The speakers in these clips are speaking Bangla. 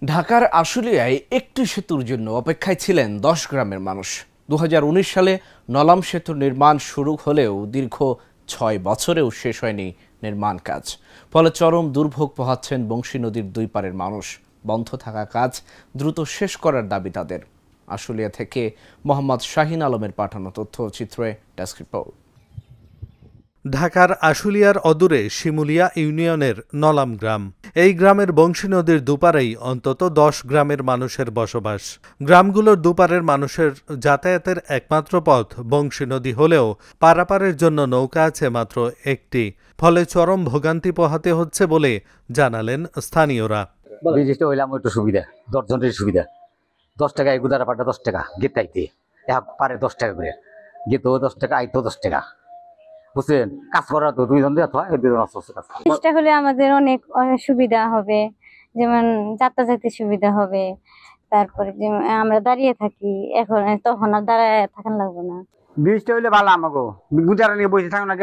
ঢাকার আশুলিয়ায় একটি সেতুর জন্য অপেক্ষায় ছিলেন ১০ গ্রামের মানুষ। ২০১৯ সালে নলাম সেতুর নির্মাণ শুরু হলেও দীর্ঘ ৬ বছরেও শেষ হয়নি নির্মাণ কাজ। ফলে চরম দুর্ভোগ পোহাচ্ছেন বংশী নদীর দুই পারের মানুষ। বন্ধ থাকা কাজ দ্রুত শেষ করার দাবি তাদের। আশুলিয়া থেকে মোহাম্মদ শাহিন আলমের পাঠানো তথ্যচিত্রে ডেস্ক রিপোর্ট। ঢাকার আশুলিয়ার অদূরে শিমুলিয়া ইউনিয়নের নলাম গ্রাম। এই গ্রামের বংশী নদীর দুপারেই অন্তত ১০ গ্রামের মানুষের বসবাস। গ্রামগুলোর দুপারের মানুষের যাতায়াতের একমাত্র পথ বংশী নদী হলেও পারাপারের জন্য নৌকা আছে মাত্র একটি। ফলে চরম ভোগান্তি পোহাতে হচ্ছে বলে জানালেন স্থানীয়রা। ব্রিজটা হইলাম একটু সুবিধা, ১০ জনের সুবিধা। ১০ টাকা এগুদারা পাটা ১০ টাকা, গেত আইতে পারে ১০ টাকা করে, গেতেও ১০ টাকা, আইতেও ১০ টাকা। বুঝছেন, কাজ করা তো ২ জন দিয়ে হয়, ২ জন চেষ্টা হলে আমাদের অনেক সুবিধা হবে, যেমন যাতায়াতের সুবিধা হবে। তারপরে যে আমরা দাঁড়িয়ে থাকি এখন, তখন আর দাঁড়ায় থাকান লাগবে না। ব্রিজটা হইলে ভালো আমাকে, গুজারা নিয়ে বসে থাকুন না,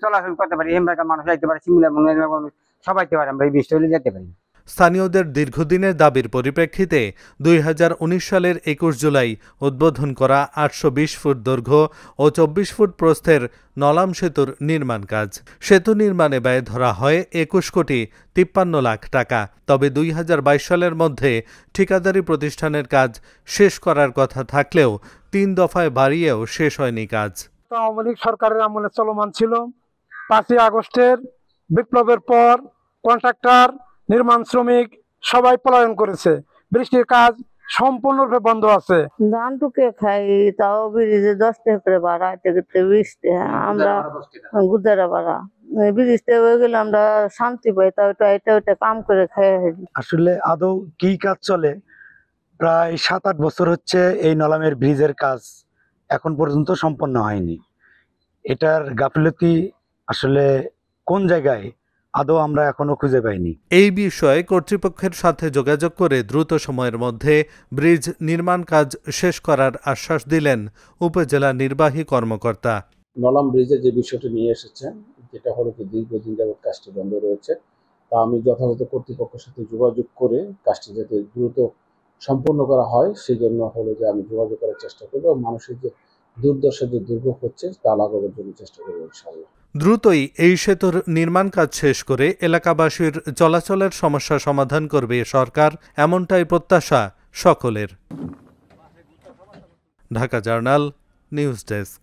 চলাচল করতে পারি, এমবাকা মানুষ যাইতে পারে, সিমলা মানুষ সবাই যেতে পারে, আমরা এই ব্রিজটা হইলে যেতে পারি। স্থানীয়দের দীর্ঘদিনের দাবির পরিপ্রেক্ষিতে ২০১৯ সালের ২১ জুলাই উদ্বোধন করা ৮২০ ফুট দৈর্ঘ্য ও ২৪ ফুট প্রস্থের নলাম সেতুর নির্মাণ কাজ। সেতু নির্মাণে ব্যয় ধরা হয় ২১ কোটি ৫৩ লাখ টাকা। তবে ২০২২ সালের মধ্যে ঠিকাদারি প্রতিষ্ঠানের কাজ শেষ করার কথা থাকলেও ৩ দফায় বাড়িয়েও শেষ হয়নি কাজ। আওয়ামী লীগ সরকারের আমলে চলমান ছিল। ৫ই আগস্টের বিপ্লবের পর কন্ট্রাক্টর, নির্মাণ শ্রমিক সবাই পলায়ন করেছে। বৃষ্টির কাজ সম্পূর্ণরূপে বন্ধ আছে। ধান টুকে খাই, তাও ব্রিজে ১০ টাকা করে ভাড়া, ২০ টাকা আমরা গুজারা ভাড়া। ব্রিজটা হয়ে গেলে আমরা শান্তি পাই, তাও এটা কাম করে খাই। আসলে আদৌ কি কাজ চলে? প্রায় ৭-৮ বছর হচ্ছে এই নলামের ব্রিজের কাজ এখন পর্যন্ত সম্পন্ন হয়নি। এটার গাফিলতি আসলে কোন জায়গায় আদৌ আমরা এখনো খুঁজে পাইনি। এই বিষয়ে কর্তৃপক্ষের সাথে যোগাযোগ করে দ্রুত সময়ের মধ্যে ব্রিজ নির্মাণ কাজ শেষ করার আশ্বাস দিলেন উপজেলা নির্বাহী কর্মকর্তা। নলাম ব্রিজের যে বিষয়টি নিয়ে এসেছেন, যেটা হলো যে দীর্ঘদিন যাবৎ কাজটি বন্ধ রয়েছে, তা আমি যথাযথ কর্তৃপক্ষের সাথে যোগাযোগ করে কাজটি যাতে দ্রুত সম্পন্ন করা হয় সেই জন্য হলো যে আমি যোগাযোগ করার চেষ্টা করবো। মানুষের যে দুর্দশা, যে দুর্ভোগ হচ্ছে তা লাঘবের জন্য চেষ্টা করবো ইনশাআল্লাহ। দ্রুতই এই সেতুর নির্মাণ কাজ শেষ করে এলাকাবাসীর চলাচলের সমস্যা সমাধান করবে সরকার, এমনটাই প্রত্যাশা সকলের। Dhaka journal, news desk.